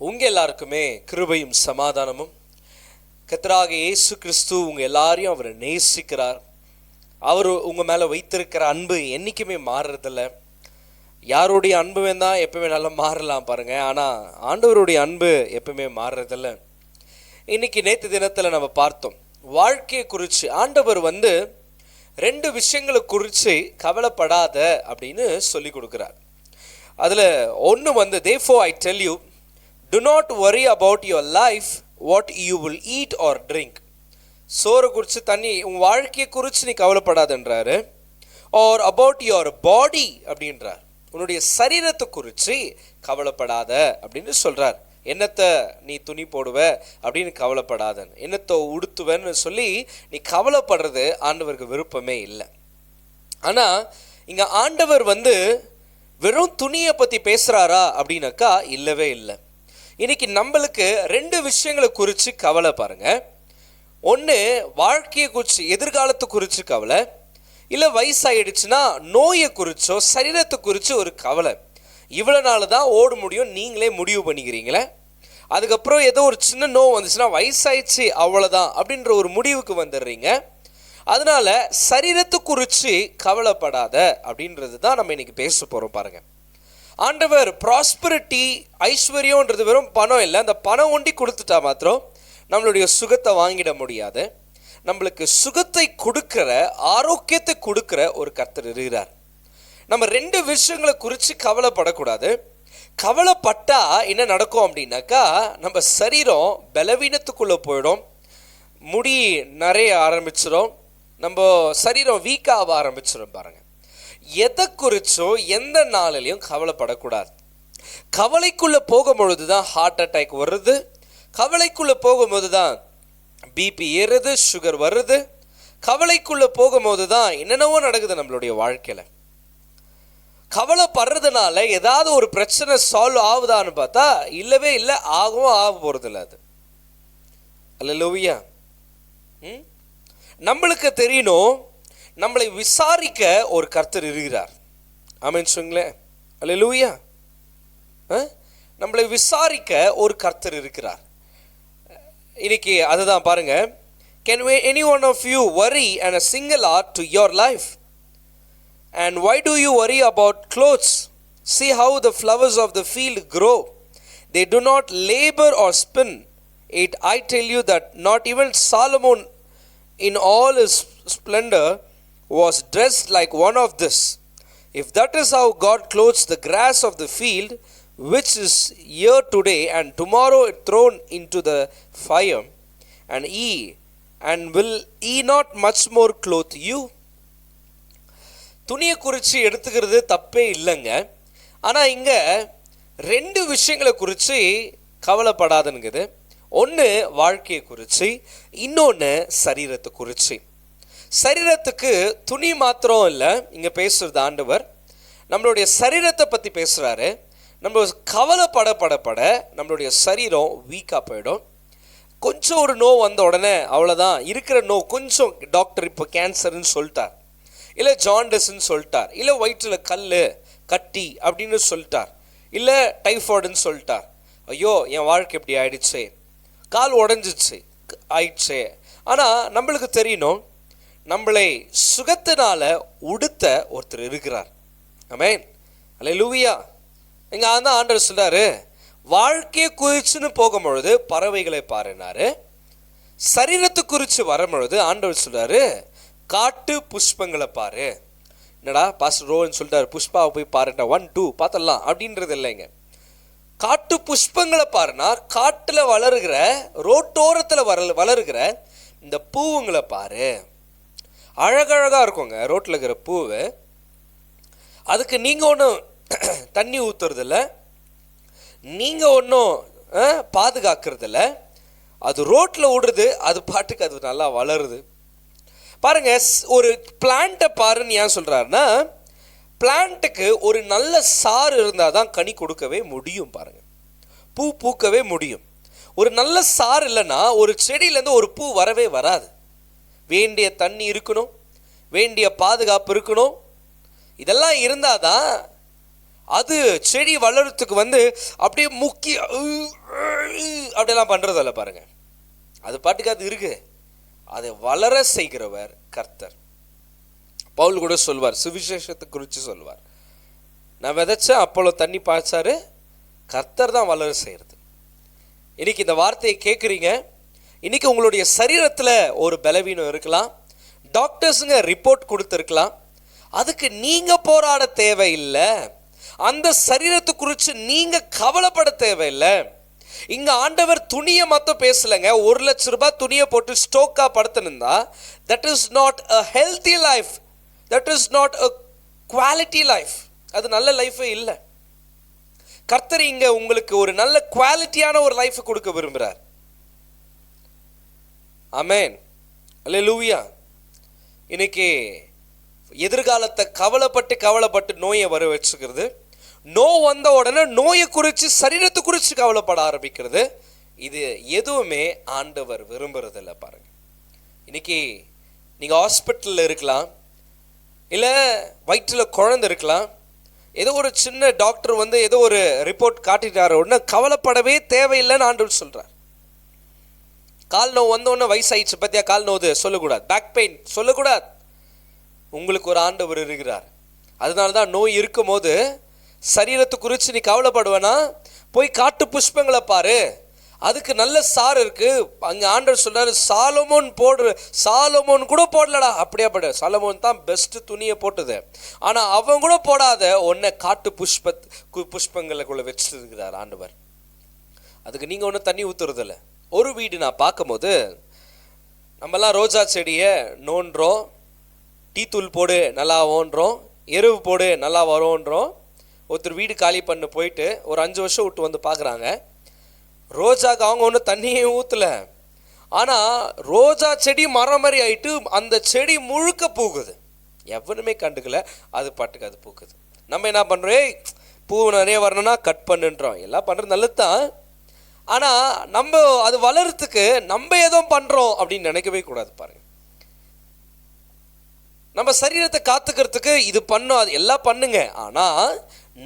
உங்கள் எல்லாருக்குமே கிருபையும் சமாதானமும். கர்த்தராகிய இயேசு கிறிஸ்து உங்கள் எல்லாரையும் அவர் நேசிக்கிறார். அவர் உங்கள் மேலே வைத்திருக்கிற அன்பு என்றைக்குமே மாறுறதில்ல. யாருடைய அன்பு வேணால் எப்பவுமே நல்லா மாறலாம் பாருங்கள், ஆனால் ஆண்டவருடைய அன்பு எப்பவுமே மாறுறதில்ல. இன்றைக்கி நேற்று தினத்தில் நம்ம பார்த்தோம், வாழ்க்கையை குறித்து ஆண்டவர் ரெண்டு விஷயங்களை குறித்து கவலைப்படாத அப்படின்னு சொல்லி கொடுக்குறார். அதில் ஒன்று therefore I tell you, do not worry about your life, what you will eat or drink. சோறு குறித்து தண்ணி உங்கள் வாழ்க்கையை குறித்து நீ கவலைப்படாதன்றாரு. or about your body அப்படின்றார், உன்னுடைய சரீரத்தை குறித்து கவலைப்படாத அப்படின்னு சொல்கிறார். என்னத்தை நீ துணி போடுவ அப்படின்னு கவலைப்படாதன், என்னத்தை உடுத்துவேன்னு சொல்லி நீ கவலைப்படுறது ஆண்டவருக்கு விருப்பமே இல்லை. ஆனால் இங்கே ஆண்டவர் வெறும் துணியை பற்றி பேசுகிறாரா அப்படின்னாக்கா இல்லவே இல்லை. இன்னைக்கு நம்மளுக்கு ரெண்டு விஷயங்களை குறித்து கவலை பாருங்க. ஒன்று வாழ்க்கையை குறித்து, எதிர்காலத்தை குறித்து கவலை, இல்லை வயசாகிடுச்சுன்னா நோயை குறித்தோ சரீரத்தை குறித்து ஒரு கவலை. இவ்வளோ நாள் தான் ஓட முடியும் நீங்களே முடிவு பண்ணிக்கிறீங்களே, அதுக்கப்புறம் ஏதோ ஒரு சின்ன நோய் வந்துச்சுன்னா வயசாயிடுச்சு அவ்வளோதான் அப்படின்ற ஒரு முடிவுக்கு வந்துடுறீங்க. அதனால சரீரத்தை குறித்து கவலைப்படாத அப்படின்றது தான் நம்ம இன்னைக்கு பேச போகிறோம் பாருங்கள். ஆண்டவர் ப்ராஸ்பரிட்டி, ஐஸ்வர்யன்றது வெறும் பணம் இல்லை. அந்த பணம் ஒண்டி கொடுத்துட்டா மாத்திரம் நம்மளுடைய சுகத்தை வாங்கிட முடியாது. நம்மளுக்கு சுகத்தை கொடுக்கிற, ஆரோக்கியத்தை கொடுக்கிற ஒரு கர்த்தர் இருக்கிறார். நம்ம ரெண்டு விஷயங்களை குறித்து கவலைப்படக்கூடாது. கவலைப்பட்டா என்ன நடக்கும் அப்படின்னாக்கா, நம்ம சரீரம் பலவீனத்துக்குள்ளே போயிடும், முடி நிறைய ஆரம்பிச்சிடும், நம்ம சரீரம் வீக்காக ஆரம்பிச்சிடும் பாருங்கள். எதை குறிச்சும் எந்த நாளிலையும் கவலைப்படக்கூடாது. கவலைக்குள்ளே போகும்பொழுது தான் ஹார்ட் அட்டாக் வருது, கவலைக்குள்ளே போகும்போது தான் பிபி ஏறுது, சுகர் வருது, கவலைக்குள்ளே போகும்போது தான் என்னென்னவோ நடக்குது நம்மளுடைய வாழ்க்கையில். கவலைப்படுறதுனால ஏதாவது ஒரு பிரச்சனை சால்வ் ஆகுதான்னு பார்த்தா இல்லவே இல்லை, ஆகவும் ஆக போகிறதில்ல. அது அல்லேலூயா. நம்மளுக்கு தெரியணும், நம்மளை விசாரிக்க ஒரு கர்த்தர் இருக்கிறார். ஆமென் சொல்லுங்களேன். அல்லேலூயா. நம்மளை விசாரிக்க ஒரு கர்த்தர் இருக்கிறார். இன்னைக்கு அதுதான் பாருங்க. Can any one of you worry and a single hour to your life? And why do you worry about clothes? See how the flowers of the field grow. They do not labor or spin. It I tell you that not even Solomon in all his splendor was dressed like one of this. If that is how God clothes the grass of the field, which is here today and tomorrow thrown into the fire, and will he not much more clothe you? துணியை குறித்து எடுத்துக்கிறது தப்பே இல்லைங்க. ஆனால் இங்கே ரெண்டு விஷயங்களை குறித்து கவலைப்படாதுங்குது. ஒன்று வாழ்க்கையை குறித்து, இன்னொன்று சரீரத்தை குறித்து. சரீரத்துக்கு துணி மாத்திரம் இல்லை இங்கே பேசுகிறது ஆண்டவர், நம்மளுடைய சரீரத்தை பற்றி பேசுகிறாரு. நம்ம கவலைப்பட நம்மளுடைய சரீரம் வீக்காக போயிடும். கொஞ்சம் ஒரு நோய் வந்த உடனே அவ்வளோதான், இருக்கிற நோய் கொஞ்சம் டாக்டர் இப்போ கேன்சர்னு சொல்லிட்டார், இல்லை ஜாண்டிஸ்ன்னு சொல்லிட்டார், இல்லை வயிற்றில் கல் கட்டி அப்படின்னு சொல்லிட்டார், இல்லை டைஃபாய்டுன்னு சொல்லிட்டார். ஐயோ என் வாழ்க்கை எப்படி ஆயிடுச்சு, கால் உடஞ்சிச்சு ஆயிடுச்சு. ஆனால் நம்மளுக்கு தெரியணும், நம்மளை சுகத்தினால உடுத்த ஒருத்தர் இருக்கிறார். ஆமென். அல்லேலூயா. இங்கே தான் ஆண்டவர் சொல்றாரு, வாழ்க்கையை குறிச்சுன்னு போகும்பொழுது பறவைகளை பாருனாரு, சரீரத்தை குறித்து வரும்பொழுது ஆண்டவர் சொல்றாரு காட்டு புஷ்பங்களை பாரு. என்னடா பாஸ்டர் ரோன்னு சொல்லிட்டாரு, புஷ்பாவை போய் பாருடா, 1 2 பார்த்தலாம் அப்படின்றது இல்லைங்க. காட்டு புஷ்பங்களை பாருனா காட்டில் வளருகிற, ரோட்டோரத்தில் வளருகிற இந்த பூவுங்களை பாரு. அழகழகாக இருக்குங்க ரோட்டில் இருக்கிற பூவு. அதுக்கு நீங்கள் ஒன்றும் தண்ணி ஊற்றுறதில்ல, நீங்கள் ஒன்றும் பாதுகாக்கிறதில்ல, அது ரோட்டில் விடுறது, அது பாட்டுக்கு அது நல்லா வளருது பாருங்க. ஒரு பிளான்ட்டை பாருன்னு ஏன் சொல்கிறாருன்னா, பிளான்ட்டுக்கு ஒரு நல்ல சாறு இருந்தால் தான் கனி கொடுக்கவே முடியும் பாருங்க, பூ பூக்கவே முடியும். ஒரு நல்ல சாறு இல்லைன்னா ஒரு செடியிலேருந்து ஒரு பூ வரவே வராது. வேண்டிய தண்ணி இருக்கணும், வேண்டிய பாதுகாப்பு இருக்கணும், இதெல்லாம் இருந்தால் தான் அது செடி வளர்கிறதுக்கு அப்படியே முக்கி அப்படியெல்லாம் பண்றதில்ல பாருங்க. அது பாட்டுக்கு அது இருக்கு. அதை வளர செய்கிறவர் கர்த்தர். பவுல் கூட சொல்வார், சுவிசேஷத்தை குறித்து சொல்வார், நான் விதைச்சேன், அப்போலோ தண்ணி பாய்ச்சாரு, கர்த்தர் தான் வளர செய்கிறது. இன்னைக்கு இந்த வார்த்தையை கேட்குறீங்க. இன்னைக்கு உங்களுடைய சரீரத்தில் ஒரு பலவீனம் இருக்கலாம், டாக்டர்ஸுங்க ரிப்போர்ட் கொடுத்துருக்கலாம், அதுக்கு நீங்க போராட தேவையில்லை, அந்த சரீரத்தை குறித்து நீங்க கவலைப்பட தேவையில்லை. இங்க ஆண்டவர் துணியை மட்டும் பேசலைங்க. 1 லட்சம் ரூபாய் துணியை போட்டு ஸ்டோக்கா படுத்துனுந்தா that is not a healthy life, that is not a quality life. அது நல்ல லைஃபே இல்லை. கர்த்தர் இங்க உங்களுக்கு ஒரு நல்ல குவாலிட்டியான ஒரு லைஃப் கொடுக்க விரும்புகிறார். ஆமென், அல்லேலூயா. இன்னைக்கு எதிர்காலத்தை கவலைப்பட்டு நோயை வர வச்சுக்கிறது, வந்த உடனே நோயை குறித்து சரீரத்தை குறித்து கவலைப்பட ஆரம்பிக்கிறது, இது எதுவுமே ஆண்டவர் விரும்புறதில்லை பாருங்க. இன்னைக்கு நீங்க ஹாஸ்பிட்டலில் இருக்கலாம், இல்லை வயிற்றில் குழந்தை இருக்கலாம், ஏதோ ஒரு சின்ன டாக்டர் ஏதோ ஒரு ரிப்போர்ட் காட்டிட்டாரு, உடனே கவலைப்படவே தேவையில்லைன்னு ஆண்டவர் சொல்றார். கால் நோவு வந்தோடனே வயசாயிடுச்சு பத்தியா, கால் நோவு சொல்லக்கூடாது, பேக் பெயின் சொல்லக்கூடாது. உங்களுக்கு ஒரு ஆண்டவர் இருக்கிறார். அதனால தான் நோய் இருக்கும் போது சரீரத்தை குறித்து நீ கவலைப்படுவேனா, போய் காட்டு புஷ்பங்களை பாரு, அதுக்கு நல்ல சாறு இருக்கு. அங்கே ஆண்டவர் சொல்றாரு, சாலமோன் கூட போடலடா. அப்படியே பட, சாலமோன் தான் பெஸ்ட் துணியை போட்டது, ஆனால் அவன் கூட போடாத ஒன்றை காட்டு புஷ்பங்களுக்குள்ள வச்சுட்டு இருக்கிறார் ஆண்டவர். அதுக்கு நீங்கள் ஒன்றும் தண்ணி ஊற்றுறதில்ல. ஒரு வீடு நான் பார்க்கும்போது, நம்மலாம் ரோஜா செடியை நோண்டுறோம், டீ தூள் போடு நல்லா ஓன்றோம், எருவு போடு நல்லா வரோன்றோம். ஒருத்தர் வீடு காலி பண்ண போயிட்டு ஒரு 5 வருஷம் விட்டு பார்க்குறாங்க, ரோஜாக்கு அவங்க ஒன்றும் தண்ணியே ஊற்றல, ஆனால் ரோஜா செடி மரம் மாதிரி ஆயிட்டு அந்த செடி முழுக்க பூக்குது. எவனுமே கண்டுக்கல, அது பாட்டுக்கு அது பூக்குது. நம்ம என்ன பண்ணுறோம், பூ நிறைய வரணும்னா கட் பண்ணுன்றோம், எல்லாம் பண்ணுறது நல்லது தான். ஆனால் நம்ம அது வளர்றதுக்கு நம்ம ஏதோ பண்ணுறோம் அப்படின்னு நினைக்கவே கூடாது பாருங்க. நம்ம சரீரத்தை காத்துக்கிறதுக்கு இது பண்ணும், அது எல்லாம் பண்ணுங்க, ஆனால்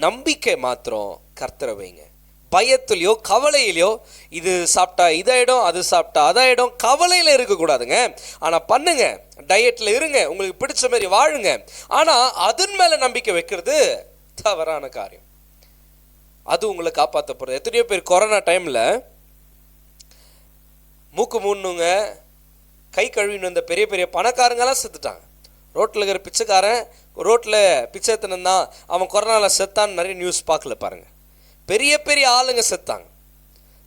நம்பிக்கை மாத்திரம் கர்த்தரை வைங்க. பயத்துலையோ கவலையிலையோ இது சாப்பிட்டா இதாயிடும், அது சாப்பிட்டா அதாயிடும், கவலையில் இருக்கக்கூடாதுங்க. ஆனால் பண்ணுங்க, டயட்டில் இருங்க, உங்களுக்கு பிடிச்ச மாதிரி வாழுங்க, ஆனால் அதன் மேலே நம்பிக்கை வைக்கிறது தவறான காரியம். அது உங்களை காப்பாற்ற போகிறது. எத்தனையோ பேர் கொரோனா டைமில் மூக்கு மூணுங்க, கை கழுவின்னு வந்த பெரிய பெரிய பணக்காரங்கெல்லாம் செத்துட்டாங்க. ரோட்டில் இருக்கிற பிச்சைக்காரன் ரோட்டில் பிச்சை எத்தனந்தான், அவன் கொரோனாவில் செத்தான்னு நிறைய நியூஸ் பார்க்கல பாருங்கள். பெரிய பெரிய ஆளுங்க செத்தாங்க,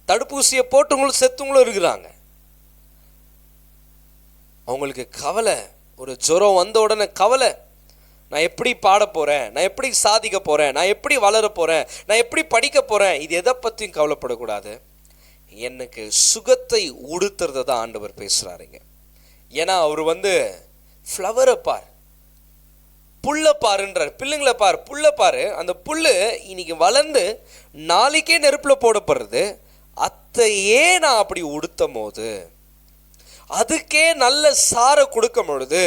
தடுப்பூசியை போட்டவங்களும் செத்துவங்களும் இருக்கிறாங்க. அவங்களுக்கு கவலை, ஒரு ஜுரம் வந்த உடனே கவலை, நான் எப்படி பாட போகிறேன், நான் எப்படி சாதிக்க போகிறேன், நான் எப்படி வளர போகிறேன், நான் எப்படி படிக்க போகிறேன், இது எதை பற்றியும் கவலைப்படக்கூடாது. எனக்கு சுகத்தை உடுத்துறதை தான் ஆண்டவர் பேசுகிறாருங்க. ஏன்னா அவர் ஃப்ளவரை பார், புல்லை பாருன்றார், பிள்ளைங்களை பார், புல்லை பாரு. அந்த புல் இன்னைக்கு வளர்ந்து நாளைக்கே நெருப்பில் போடப்படுறது, அத்தையே நான் அப்படி உடுத்தும் போது, அதுக்கே நல்ல சாரை கொடுக்கும் பொழுது,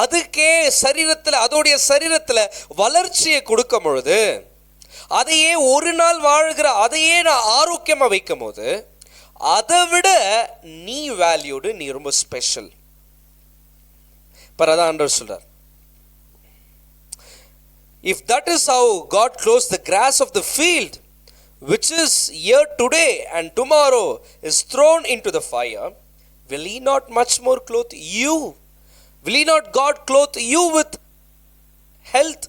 அதுக்கே சரீரத்தில், அதோடைய சரீரத்தில் வளர்ச்சியை கொடுக்கும் பொழுது, அதையே ஒரு நாள் வாழ்கிற அதையே நான் ஆரோக்கியமாக வைக்கும் போது, அதை விட நீ வேல்யூடு, நீ ரொம்ப ஸ்பெஷல். பரதான் ஆண்டவர் சொல்றார், if that is how God clothes the grass of the field, which is here today and tomorrow is thrown into the fire, will he not much more clothe you? Will he not God clothe you with health?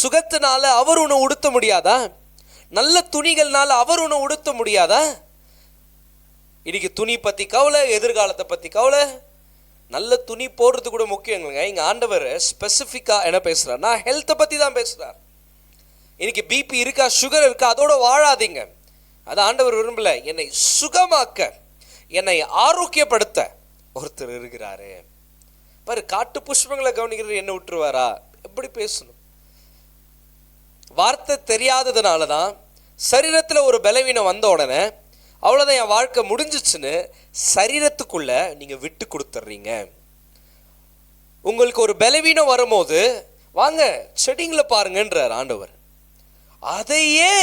சுகத்தினால அவர் உன்னை உடுத்த முடியாதா? நல்ல துணிகள்னால அவர் உன்னை உடுத்த முடியாதா? இன்னைக்கு துணி பற்றி கவலை, எதிர்காலத்தை பற்றி கவலை. நல்ல துணி போடுறது கூட முக்கியங்க. இங்கே ஆண்டவர் ஸ்பெசிஃபிக்காக என்ன பேசுகிறார்னா, ஹெல்த்தை பற்றி தான் பேசுகிறார். இன்னைக்கு பிபி இருக்கா, சுகர் இருக்கா, அதோட வாழாதீங்க. அது ஆண்டவர் விரும்பல. என்னை சுகமாக்க, என்னை ஆரோக்கியப்படுத்த ஒருத்தர் இருக்கிறாரு பாரு. காட்டு புஷ்பங்களை கவனிக்கிறது என்ன விட்டுருவாரா? எப்படி பேசணும்? வார்த்தை தெரியாததுனால தான் சரீரத்தில் ஒரு பலவீனம் வந்த உடனே அவ்வளோதான், என் வாழ்க்கை முடிஞ்சிச்சுன்னு சரீரத்துக்குள்ள நீங்கள் விட்டு கொடுத்துட்றீங்க. உங்களுக்கு ஒரு பலவீனம் வரும்போது வாங்க செடிங்களை பாருங்கன்றார் ஆண்டவர். அதையே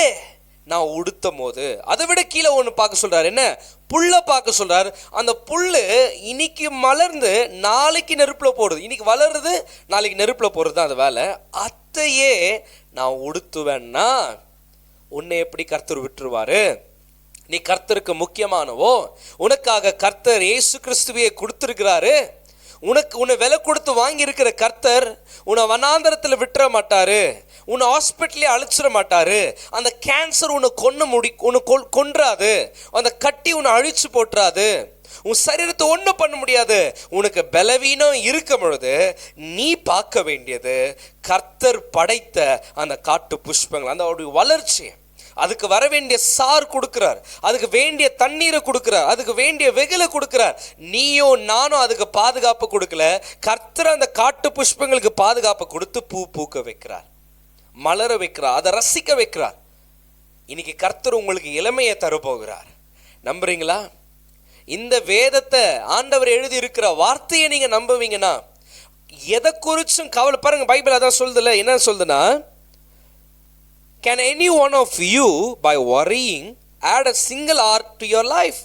நான் உடுத்தும் போது அதை விட கீழே ஒன்று பார்க்க சொல்றாரு. என்ன? புல்லை பார்க்க சொல்றாரு. அந்த புல்லு இன்னைக்கு மலர்ந்து நாளைக்கு நெருப்புல போடுது. இன்னைக்கு வளருது, நாளைக்கு நெருப்புல போடுறது தான் அது வேலை. அத்தையே நான் உடுத்துவேன்னா உன்னை எப்படி கர்த்தர் விட்டுருவாரு? நீ கர்த்தருக்கு முக்கியமானவோ? உனக்காக கர்த்தர் இயேசு கிறிஸ்துவையே கொடுத்துருக்கிறாரு. உன்னை விலை கொடுத்து வாங்கி இருக்கிற கர்த்தர் உன்னை வனாந்தரத்தில் விட்டுற மாட்டாரு, உன்னை ஹாஸ்பிட்டலே அழிச்சிட மாட்டாரு. அந்த கேன்சர் உன்னை கொன்றாது, அந்த கட்டி உன்னை அழிச்சு போட்டுறாது, உன் சரீரத்தை ஒன்றும் பண்ண முடியாது. உனக்கு பலவீனம் இருக்கும் பொழுது நீ பார்க்க வேண்டியது கர்த்தர் படைத்த அந்த காட்டு புஷ்பங்கள், அந்த வளர்ச்சி. அதுக்கு வர வேண்டிய சார் கொடுக்கிறார், அதுக்கு வேண்டிய தண்ணீரை கொடுக்கிறார், அதுக்கு வேண்டிய வெகுலை கொடுக்கிறார். நீயோ நானும் அதுக்கு பாதுகாப்பு கொடுக்கல. கர்த்தர் அந்த காட்டு புஷ்பங்களுக்கு பாதுகாப்பு கொடுத்து பூ பூக்க வைக்கிறார், மலர வைக்கிறார், அதை ரசிக்க வைக்கிறார். இன்னைக்கு கர்த்தர் உங்களுக்கு இளமையை தரப்போகிறார். நம்புறீங்களா? இந்த வேதத்தை ஆண்டவர் எழுதி இருக்கிற வார்த்தையை நீங்க நம்புவீங்கன்னா எதை குறிச்சும் கவலை. பாருங்க, பைபிள் அதான் சொல்லுதுல. என்ன சொல்லுதுன்னா, can any one of you by worrying add a single hour to your life?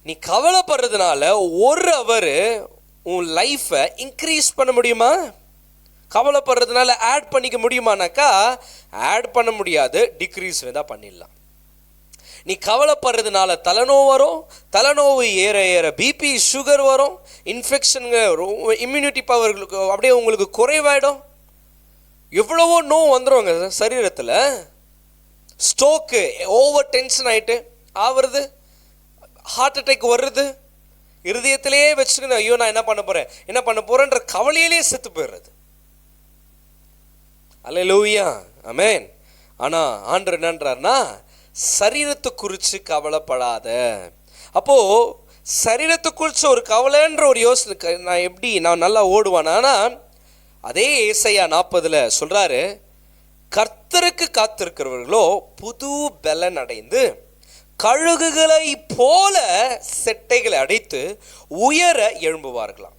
நீ கவலைப்படுறதுனால ஒரு அவர் உன் லைஃபை இன்க்ரீஸ் பண்ண முடியுமா? கவலைப்படுறதுனால ஆட் பண்ணிக்க முடியுமானாக்கா ஆட் பண்ண முடியாது, டிக்ரீஸ் தான் பண்ணிடலாம். நீ கவலைப்படுறதுனால தலைநோவு வரும், தலைநோவு ஏற ஏற பிபி சுகர் வரும், இன்ஃபெக்ஷன், இம்யூனிட்டி பவர் அப்படியே உங்களுக்கு குறைவாயிடும். எவ்வளவோ நோவு வந்துடுவாங்க சரீரத்தில். ஸ்ட்ரோக்கு, ஓவர் டென்ஷன் ஆகிட்டு ஆவறது, ஹார்ட் அட்டாக் வருது, இருதயத்திலே வச்சுக்கணும், ஐயோ நான் என்ன பண்ண போறேன்ற கவலையிலே செத்து போயிடுறது. அல்லேலூயா, ஆமென். ஆனா ஆண்டவர் என்னன்றார்னா, சரீரத்தை குறித்து கவலைப்படாத. அப்போ சரீரத்தை குறித்து ஒரு கவலைன்ற ஒரு யோசனை, நான் நல்லா ஓடுவானா? ஆனால் அதே ஏசாயா 40 சொல்றாரு, கர்த்தருக்கு காத்திருக்கிறவர்களோ புது பலன் அடைந்து கழுகுகளை போல செட்டைகளை அடைத்து உயர எழும்புவார்களாம்.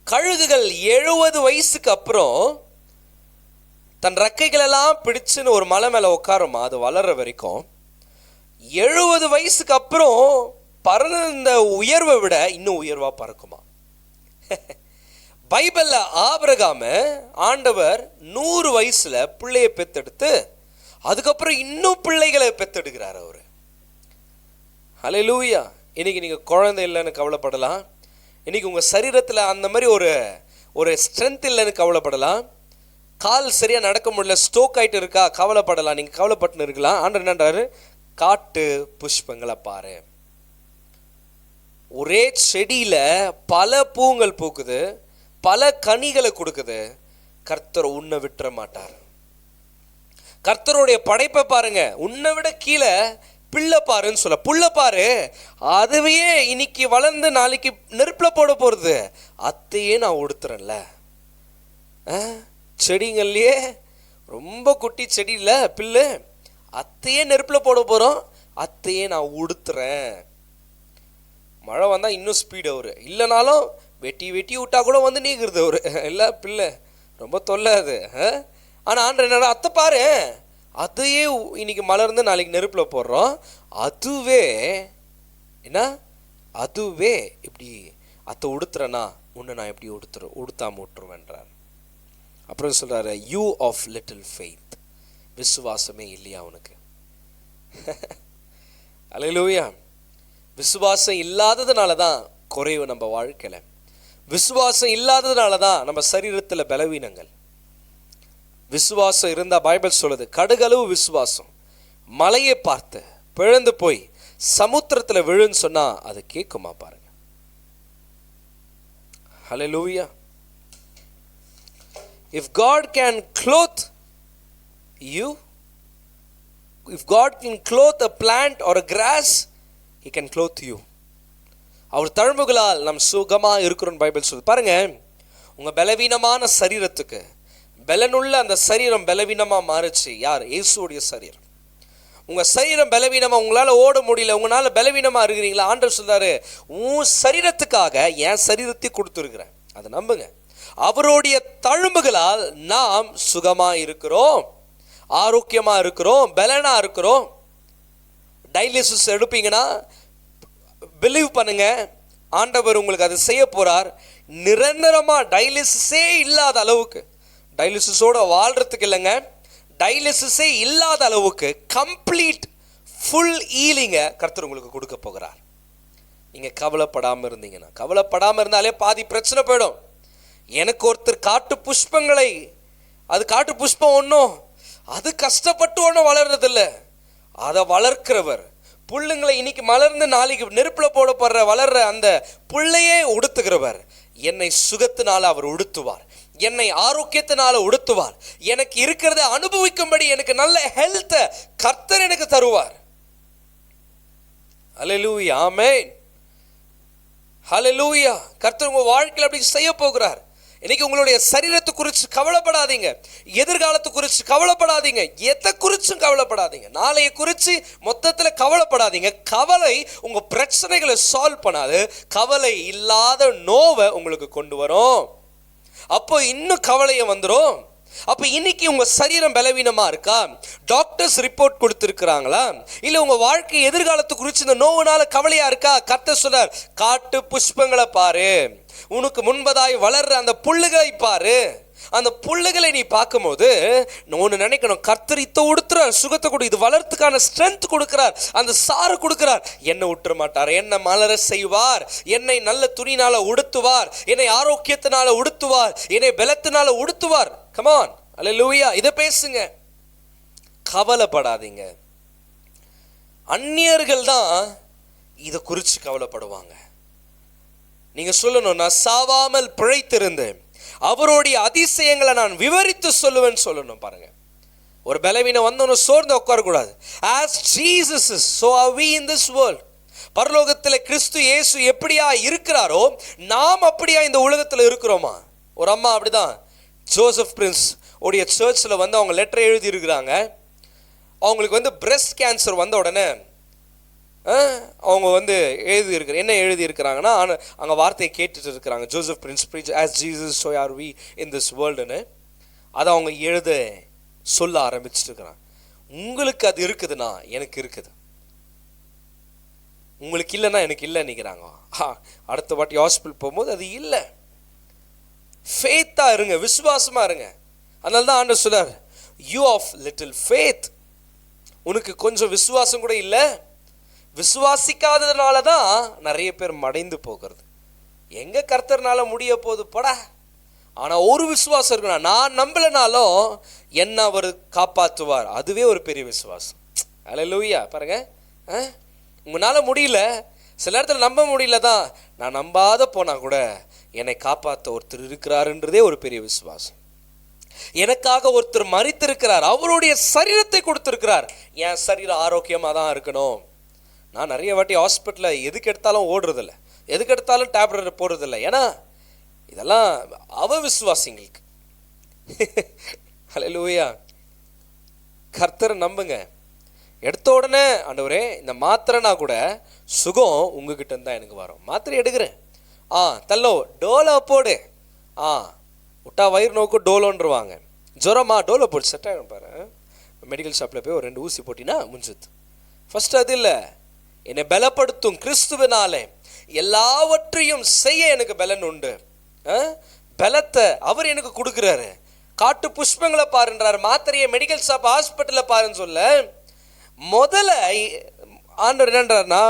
கழுகுகள் 70 வயசுக்கு அப்புறம் தன் ரெக்கைகளெல்லாம் பிடிச்சுன்னு ஒரு மலை மேலே உட்காருமா, அது வளர்ற வரைக்கும். 70 வயசுக்கு அப்புறம் பறந்த உயர்வை விட இன்னும் உயர்வா பறக்குமா. பைபிள்ல ஆபிரகாம ஆண்டவர் 100 வயசுல பிள்ளையை பெத்தெடுத்து அதுக்கப்புறம் இன்னும் பிள்ளைகளை பெத்தெடுக்கிறார் அவரு. ஹல்லேலூயா. இன்னைக்கு நீங்க குழந்தை இல்லைன்னு கவலைப்படலாம், இன்னைக்கு உங்க சரீரத்துல அந்த மாதிரி ஒரு ஸ்ட்ரென்த் இல்லைன்னு கவலைப்படலாம், கால் சரியா நடக்க முடியல, ஸ்ட்ரோக் ஆயிட்டு இருக்கா, கவலைப்படலாம். நீங்க கவலைப்பட்டு இருக்கலாம். ஆண்டவர் என்னன்றாரு, காட்டு புஷ்பங்களை பாரு. ஒரே செடியில பல பூங்கள் பூக்குது, பல கனிகளை கொடுக்குது. கர்த்தர் உன்னை விட்டுற மாட்டார். கர்த்தருடைய படைப்பை பாருங்க, உன்னை விட கீழே பிள்ளை பாருன்னு சொல்ல, புள்ள பாரு, அதுவே இன்னைக்கு வளர்ந்து நாளைக்கு நெருப்புல போட போறது. அத்தையே நான் உடுத்துறேன்ல. செடிங்கள்லயே ரொம்ப குட்டி செடியில பிள்ளை, அத்தையே நெருப்புல போட போறோம், அத்தையே நான் உடுத்துறேன். மழை வந்தா இன்னும் ஸ்பீடு அவரு, இல்லைனாலும் வெட்டி விட்டா கூட வந்து நீங்கிறது அவரு. இல்லை பிள்ளை ரொம்ப தொல்லை அது. ஆனால் ஆண்டவர் என்ன, அத்தை பாரு, அதையே இன்னைக்கு மலர்ந்து நாளைக்கு நெருப்பில் போடுறோம், அதுவே இப்படி அத்தை உடுத்துறேன்னா உன்னை நான் எப்படி உடுத்தாம விட்டுருவேன்றார். அப்புறம் சொல்றாரு, யூ ஆஃப் லிட்டில் ஃபெய்த், விசுவாசமே இல்லையா உனக்கு? அல்லேலூயா. விசுவாசம் இல்லாததுனால தான் குறைவு நம்ம வாழ்க்கையில. விசுவாசம் இல்லாததுனால தான் நம்ம சரீரத்தில் பலவீனங்கள். விசுவாசம் இருந்தா பைபிள் சொல்லுது, கடுகளவு விசுவாசம் மலையை பார்த்து பிளந்து போய் சமுத்திரத்தில் விழுன்னு சொன்னா அது கேட்குமா பாருங்க. ஹல்லேலூயா. If God can clothe you, if God can clothe a plant or a grass, He can clothe you. அவர் தழும்புகளால் நம் சுகமா இருக்கிறோம் பைபிள் சொல்லுது. பாருங்க, உங்க பலவீனமான சரீரத்துக்கு பலனுள்ள அந்த சரீரம் பலவீனமா மாறுச்சு. யார்? இயேசுடைய சரீரம். உங்க சரீரம் பலவீனமா, உங்களால ஓட முடியல, உங்களால பலவீனமா இருக்கிறீங்களா? ஆண்டவர் சொல்றாரு, உன் சரீரத்துக்காக என் சரீரத்தை கொடுத்துருக்கிறேன், அதை நம்புங்க. அவருடைய தழும்புகளால் நாம் சுகமா இருக்கிறோம். ஆரோக்கியமா இருக்கிறோம், பலனா இருக்கிறோம். டயாலிசிஸ் எடுப்பீங்கன்னா பிலீவ் பண்ணுங்க, ஆண்டவர் உங்களுக்கு அதை செய்ய போறார். நிரந்தரமா டயாலிசிஸே இல்லாத அளவுக்கு, டயாலிசிஸோட வாழ்றதுக்கு இல்லைங்க, டயாலிசிஸே இல்லாத அளவுக்கு கம்ப்ளீட் ஃபுல் ஹீலிங்க கர்த்தர் உங்களுக்கு கொடுக்க போகிறார். நீங்க கவலைப்படாம இருந்தீங்கன்னா, கவலைப்படாம இருந்தாலே பாதி பிரச்சனை போயிடும். எனக்கு ஒருத்தர் காட்டு புஷ்பங்களை, அது காட்டு புஷ்பம் ஒன்றும் அது கஷ்டப்பட்டு ஒன்றும் வளர்றதில்லை, அதை வளர்க்கிறவர். புல்லுங்களை இன்னைக்கு மலர்ந்து நாளைக்கு நெருப்புல போடப்படுற வளர்ற அந்த புல்லையே உடுத்துகிறவர். என்னை சுகத்தினால அவர் உடுத்துவார், என்னை ஆரோக்கியத்தினால உடுத்துவார். எனக்கு இருக்கிறத அனுபவிக்கும்படி எனக்கு நல்ல ஹெல்த் கர்த்தர் எனக்கு தருவார். ஹல்லேலூயா, ஆமென், ஹல்லேலூயா. கர்த்தர் உங்க வாழ்க்கையில் அப்படி செய்ய போகிறார். இன்னைக்கு உங்களுடைய சரீரத்தை குறித்து கவலைப்படாதீங்க, எதிர்காலத்தை குறித்து கவலைப்படாதீங்க, எதை குறிச்சும் கவலைப்படாதீங்க, நாளைய குறித்து மொத்தத்தில் கவலைப்படாதீங்க. கவலை உங்க பிரச்சனைகளை சால்வ் பண்ணாது, கவலை இல்லாத நோவை உங்களுக்கு கொண்டு வரும். அப்போ இன்னும் கவலையை வந்துடும். அப்ப இன்னைக்கு உங்க சரீரம் பலவீனமா இருக்கா, டாக்டர்ஸ் ரிப்போர்ட் கொடுத்திருக்கிறாங்களா, இல்ல உங்க வாழ்க்கை எதிர்காலத்து குறித்து இந்த நோவுனால கவலையா இருக்கா, கர்த்தர் சொல்றார், காட்டு புஷ்பங்களை பாரு, உனக்கு முன்பதாய் வளர்ற அந்த புல்லுகளை பாரு. அந்த புல்லுகளை நீ பார்க்கும்போது ஒன்று நினைக்கணும், கர்த்தர் இத்த உடுத்துறார், சுகத்தை கொடு, இது வளர்த்துக்கான ஸ்ட்ரென்த் கொடுக்கிறார், அந்த சாறு கொடுக்கிறார். என்னை விட்டுற மாட்டார், என்னை மலர செய்வார், என்னை நல்ல துணினால உடுத்துவார், என்னை ஆரோக்கியத்தினால உடுத்துவார், என்னை பலத்தினால உடுத்துவார். கமான், அல்லேலூயா. இதை பேசுங்க, கவலைப்படாதீங்க. அந்நியர்கள் தான் இதை குறித்து கவலைப்படுவாங்க. நீங்க சொல்லணும், நான் சாவாமல் பிழைத்திருந்தேன், அவருடைய அதிசயங்களை நான் விவரித்து சொல்லுவேன்னு சொல்லணும். பாருங்க, ஒரு பலவீனம் வந்தோன்னு சோர்ந்து உட்காரக்கூடாது. As Jesus is, so are we in this world. பரலோகத்தில் கிறிஸ்து இயேசு எப்படியா இருக்கிறாரோ நாம் அப்படியா இந்த உலகத்தில் இருக்கிறோமா? ஒரு அம்மா அப்படிதான் ஜோசப் பிரின்ஸ் உடைய சர்ச்சில் வந்து அவங்க லெட்டர் எழுதி இருக்கிறாங்க. அவங்களுக்கு வந்து பிரஸ்ட் கேன்சர் வந்த உடனே அவங்க வந்து என்ன எழுதி இருக்கிறாங்கன்னா, அங்கே வார்த்தையை கேட்டுட்டு இருக்கிறாங்க, Joseph Prince preach as Jesus so are we in this worldன்னு. அதை அவங்க சொல்ல ஆரம்பிச்சுட்டு இருக்கிறாங்க. உங்களுக்கு அது இருக்குதுன்னா எனக்கு இருக்குது, உங்களுக்கு இல்லைன்னா எனக்கு இல்லை நிற்கிறாங்க. அடுத்த வாட்டி ஹாஸ்பிட்டல் போகும்போது அது இல்லை. ஃபேத்தா இருங்க, விசுவாசமா இருங்க. அதனால தான் ஆண்டவர் சொல்றார், யூ ஆஃப் லிட்டில் ஃபேத், உனக்கு கொஞ்சம் விசுவாசம் கூட இல்லை. விசுவாசிக்காததுனால தான் நிறைய பேர் மடைந்து போகிறது. எங்க கர்த்தர்னால முடிய போகுது படா. ஆனா ஒரு விசுவாசம் இருக்கணும், நான் நம்பலனாலும் என்ன அவர் காப்பாற்றுவார், அதுவே ஒரு பெரிய விசுவாசம். அல்லேலூயா. பாருங்க, உங்களால முடியல, சில நேரத்தில் நம்ப முடியல தான், நான் நம்பாத போனா கூட என்னை காப்பாற்ற ஒருத்தர் இருக்கிறாருன்றதே ஒரு பெரிய விசுவாசம். எனக்காக ஒருத்தர் மரித்திருக்கிறார், அவருடைய சரீரத்தை கொடுத்திருக்கிறார், என் சரீரம் ஆரோக்கியமா தான் இருக்கணும். நான் நிறைய வாட்டி ஹாஸ்பிட்டலில் எதுக்கு எடுத்தாலும் ஓடுறதில்ல, எதுக்கு எடுத்தாலும் டேப்லெட் போடுறதில்லை. ஏன்னா இதெல்லாம் விசுவாசிங்களுக்கு. அல்லேலூயா. கர்த்தரை நம்புங்க. எடுத்த உடனே ஆண்டவரே இந்த மாத்திரைனா கூட சுகம் உங்ககிட்ட இருந்தால் எனக்கு வரும், மாத்திரை எடுக்கிறேன், தள்ளோ டோலோ போடு, விட்டா வயிறு நோக்கு டோலோன்றுவாங்க. ஜுரமா டோலோ போட்டு செட் ஆகிடும் பாரு. மெடிக்கல் ஷாப்பில் போய் ஒரு 2 ஊசி போட்டினா முடிஞ்சது. ஃபர்ஸ்ட் அது இல்லை, என்னை பலப்படுத்தும் கிறிஸ்துவினாலே எல்லாவற்றையும் செய்ய எனக்கு பலன் உண்டு. பலத்தை அவர் எனக்கு கொடுக்குறாரு. காட்டு புஷ்பங்களை பாருன்றாரு, மாத்திரையை மெடிக்கல் ஷாப் ஹாஸ்பிட்டலில் பாருன்னு சொல்ல, முதல்ல ஆண்டவர் என்னன்றார்னா,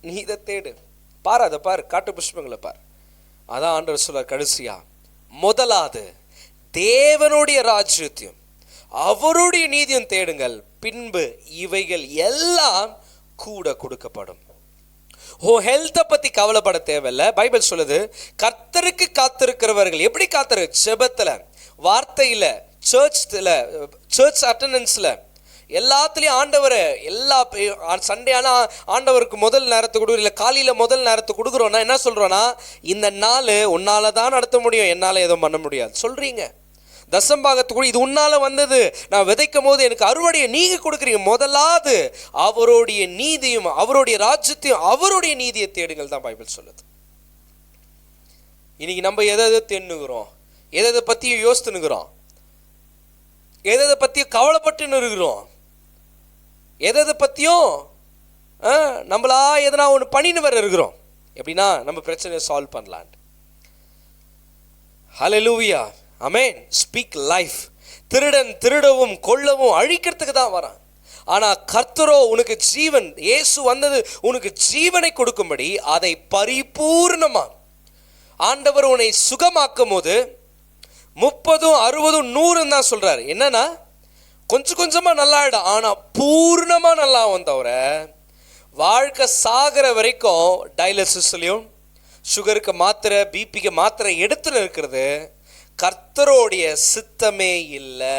நீ இதை தேடு, பாரு, அதை பாரு, காட்டு புஷ்பங்களை பாரு. அதான் ஆண்டவர் சொல்ல, கடைசியா முதலாவது தேவனுடைய ராஜ்யத்தையும் அவருடைய நீதியும் தேடுங்கள், பின்பு இவைகள் எல்லாம் கூட கொடுக்கப்படும். ஹெல்த்தை பத்தி கவலைப்பட தேவையில்லை. பைபிள் சொல்லுது, கர்த்தருக்கு காத்திருக்கிறவர்கள் எப்படி ஜெபத்துல, வார்த்தையில, சர்ச் அட்டெண்டன்ஸ்ல, எல்லாத்துலயும் ஆண்டவர் எல்லா சண்டே ஆனா ஆண்டவருக்கு முதல் நேரத்தை கொடுக்குற, இல்லை காலையில முதல் நேரத்தை கொடுக்குறோன்னா என்ன சொல்றோன்னா, இந்த நாள் உன்னால தான் நடத்த முடியும், என்னால எதுவும் பண்ண முடியாது சொல்றீங்க. தசம்பாகத்து கூட இது உன்னால வந்தது, நான் விதைக்கும் போது எனக்கு அறுவடையை நீங்க கொடுக்குறீங்க. முதலாவது அவருடைய நீதியும் அவருடைய ராஜ்யத்தையும் அவருடைய நீதியை தேடுங்கள் தான் பைபிள் சொல்லுது. இன்னைக்கு நம்ம எதை தேடுகிறோம், எதை பத்தியும் யோசித்துனுக்கிறோம். எதை பற்றியும் கவலைப்பட்டுன்னு இருக்கிறோம், எதை பற்றியும் நம்மளா எதனா ஒன்று பண்ணின்னு வர இருக்கிறோம். எப்படின்னா நம்ம பிரச்சனையை சால்வ் பண்ணலான்ட்டு. Hallelujah, amen. Speak life. திருடன் திருடவும் கொல்லவும் அழிக்கிறதுக்கு தான் வரான். ஆனால் கர்த்தரோ உனக்கு ஜீவன், இயேசு வந்தது உனக்கு ஜீவனை கொடுக்கும்படி அதை பரிபூர்ணமா. ஆண்டவர் உன்னை சுகமாக்கும் போது 30, 60, 100 தான் சொல்றாரு. என்னன்னா கொஞ்சம் கொஞ்சமா நல்லாயிடும், ஆனா பூர்ணமா நல்லா வந்தவர வாழ்க்கை சாகிற வரைக்கும் டயாலிசிஸ்லயும் சுகருக்கு மாத்திரை, பிபிக்கு மாத்திரை எடுத்துன்னு இருக்கிறது கர்த்தரோடைய சித்தமே இல்லை.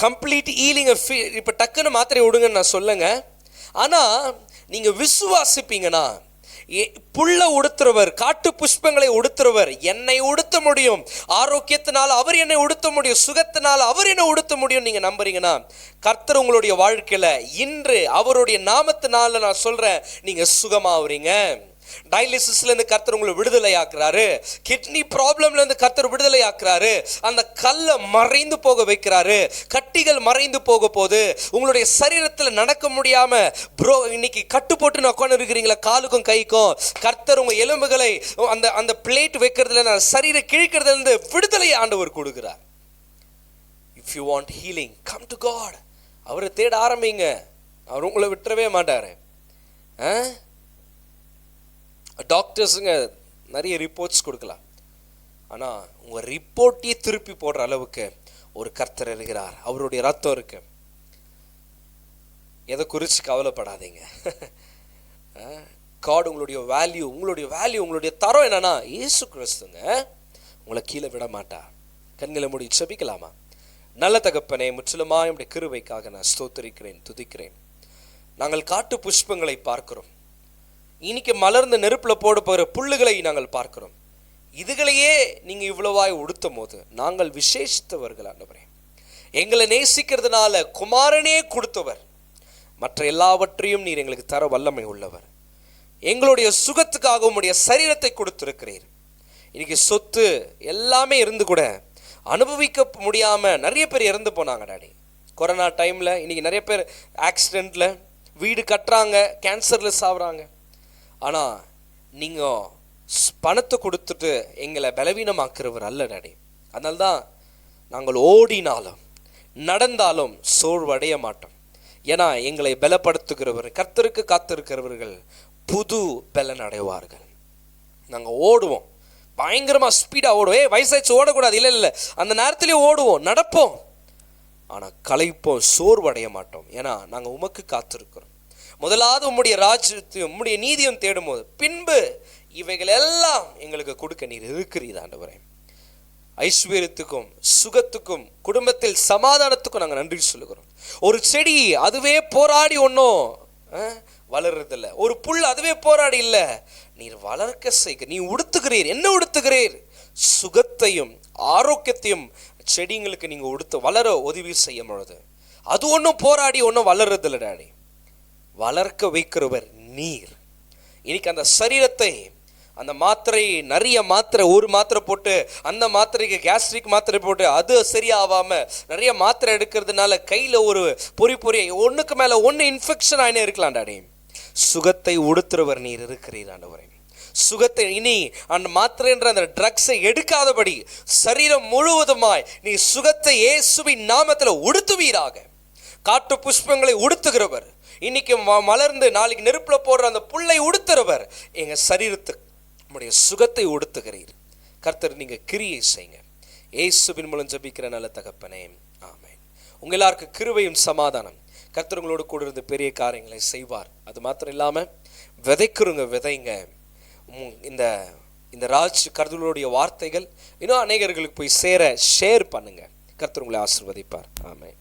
Complete healing. இப்போ டக்குன்னு மாத்திரை விடுங்கன்னு நான் சொல்லுங்க. ஆனால் நீங்கள் விசுவாசிப்பீங்கன்னா, புல்ல உடுத்துறவர், காட்டு புஷ்பங்களை உடுத்துறவர் என்னை உடுத்த முடியும், ஆரோக்கியத்தினால் அவர் என்னை உடுத்த முடியும், சுகத்தினால் அவர் என்னை உடுத்த முடியும் நீங்கள் நம்புறீங்கன்னா, கர்த்தர் உங்களுடைய வாழ்க்கையில் இன்று அவருடைய நாமத்தினால நான் சொல்கிறேன், நீங்கள் சுகமாகறீங்க. டயாலிசிஸ்லேருந்து கர்த்தர் உங்களை விடுதலை ஆக்குறாரு. கிட்னி ப்ராப்ளம்லேருந்து கர்த்தர் விடுதலை ஆக்குறாரு. அந்த கல்லை மறைந்து போக வைக்கிறாரு. கட்டிகள் மறைந்து போக போது உங்களுடைய சரீரத்தில் நடக்க முடியாம ப்ரோ இன்னைக்கு கட்டு போட்டு உட்காந்து இருக்கிறீங்களா, காலுக்கும் கைக்கும், கர்த்தர் உங்க எலும்புகளை அந்த அந்த பிளேட் வைக்கிறதுல, சரீர கிழிக்கிறதுலேருந்து விடுதலை ஆண்டவர் கொடுக்கிறார். If you want healing, come to God. அவரை தேட ஆரம்பிங்க, அவர் உங்களை விட்டுறவே மாட்டாரு. டாக்டர்ஸுங்க நிறைய ரிப்போர்ட்ஸ் கொடுக்கலாம், ஆனால் உங்கள் ரிப்போர்ட்டையே திருப்பி போடுற அளவுக்கு ஒரு கர்த்தர் இருக்கிறார், அவருடைய ரத்தம் இருக்கு. எதை குறித்து கவலைப்படாதீங்க. காட் உங்களுடைய வேல்யூ, உங்களுடைய தரம் என்னன்னா இயேசு கிறிஸ்துங்க. உங்களை கீழே விட மாட்டார். கண்களை மூடி செபிக்கலாமா? நல்ல தகப்பனே, முற்றிலுமாய் உம்முடைய கிருபைக்காக நான் ஸ்தோத்திரிக்கிறேன், துதிக்கிறேன். நாங்கள் காட்டு புஷ்பங்களை பார்க்கிறோம், இன்னைக்கு மலர்ந்த நெருப்பில் போட போகிற புல்லுகளை நாங்கள் பார்க்கிறோம். இதுகளையே நீங்கள் இவ்வளவாய் உடுத்தும் போது நாங்கள் விசேஷித்தவர்கள் ஆண்டவரே. எங்களை நேசிக்கிறதுனால குமாரனே கொடுத்தவர், மற்ற எல்லாவற்றையும் நீர் எங்களுக்கு தர வல்லமை உள்ளவர். எங்களுடைய சுகத்துக்காக உம்முடைய சரீரத்தை கொடுத்திருக்கிறீர். இன்னைக்கு சொத்து எல்லாமே இருந்து கூட அனுபவிக்க முடியாமல் நிறைய பேர் இறந்து போனாங்க டாடி. கொரோனா டைமில் இன்னைக்கு நிறைய பேர் ஆக்சிடெண்ட்டில், வீடு கட்டுறாங்க, கேன்சரில் சாவுறாங்க. ஆனால் நீங்கள் பணத்தை கொடுத்துட்டு எங்களை பலவீனமாக்குறவர் அல்ல டாடி. அதனால தான் நாங்கள் ஓடினாலும் நடந்தாலும் சோர்வடைய மாட்டோம். ஏன்னா எங்களை பலப்படுத்துகிறவர், கர்த்தருக்கு காத்திருக்கிறவர்கள் புது பலன் அடைவார்கள். நாங்கள் ஓடுவோம், பயங்கரமாக ஸ்பீடாக ஓடுவோம். வயசாச்சு ஓடக்கூடாது, இல்லை, அந்த நேரத்திலே ஓடுவோம், நடப்போம். ஆனால் களைப்போம், சோர்வடைய மாட்டோம். ஏன்னா நாங்கள் உமக்கு காத்திருக்கிறோம். முதலாவது உம்முடைய ராஜ்யத்தையும் உம்முடைய நீதியும் தேடும் போது பின்பு இவைகள் எல்லாம் எங்களுக்கு கொடுக்க நீர் இருக்கிறீர் ஆண்டவரே. ஐஸ்வர்யத்துக்கும் சுகத்துக்கும் குடும்பத்தில் சமாதானத்துக்கும் நாங்கள் நன்றி சொல்லுகிறோம். ஒரு செடி அதுவே போராடி ஒன்றும் வளர்றதில்லை, ஒரு புல் அதுவே போராடி இல்லை, நீர் வளர்க்க செய்க. நீ உடுத்துகிறீர், என்ன உடுத்துகிறீர்? சுகத்தையும் ஆரோக்கியத்தையும் செடிங்களுக்கு நீங்கள் உடுத்து வளர உதவி செய்யும் பொழுது அது ஒன்றும் போராடி ஒன்றும் வளர்றதில்லை டாடி. வளர்க்க வைக்கிறவர் நீர். இன்னைக்கு அந்த சரீரத்தை, அந்த மாத்திரை, நிறைய மாத்திரை, ஒரு மாத்திரை போட்டு அந்த மாத்திரைக்கு கேஸ்ட்ரிக் மாத்திரை போட்டு அது சரியாகாம நிறைய மாத்திரை எடுக்கிறதுனால கையில் ஒரு பொறி ஒன்றுக்கு மேலே ஒன்று இன்ஃபெக்ஷன் ஆகினே இருக்கலாம் டாடி. சுகத்தை உடுத்துறவர் நீர் இருக்கிறீர் ஆண்டவரே. சுகத்தை இனி அந்த மாத்திரைன்ற அந்த ட்ரக்ஸை எடுக்காதபடி சரீரம் முழுவதுமாய் நீ சுகத்தை இயேசுவின் நாமத்தில் உடுத்துவீராக. காட்டு புஷ்பங்களை உடுத்துகிறவர், இன்னைக்கு மலர்ந்து நாளைக்கு நெருப்பில் போடுற அந்த புல்லை உடுத்துறவர், எங்கள் சரீரத்துக்கு நம்முடைய சுகத்தை உடுத்துகிறீர். கர்த்தர் நீங்கள் கிரியை செய்யுங்க. இயேசுவின் மூலம் ஜெபிக்கிற நல்ல தகப்பனே, ஆமென். உங்கள் எல்லாருக்கும் கிருபையும் சமாதானம். கர்த்தர் உங்களோடு கூட இருந்து பெரிய காரியங்களை செய்வார். அது மாத்திரம் இல்லாமல் விதைக்கிறவங்க விதைங்க. இந்த இந்த கர்த்தருடைய வார்த்தைகள் இன்னும் அநேகர்களுக்கு போய் ஷேர் பண்ணுங்க. கர்த்தர் உங்களை ஆசீர்வதிப்பார். ஆமென்.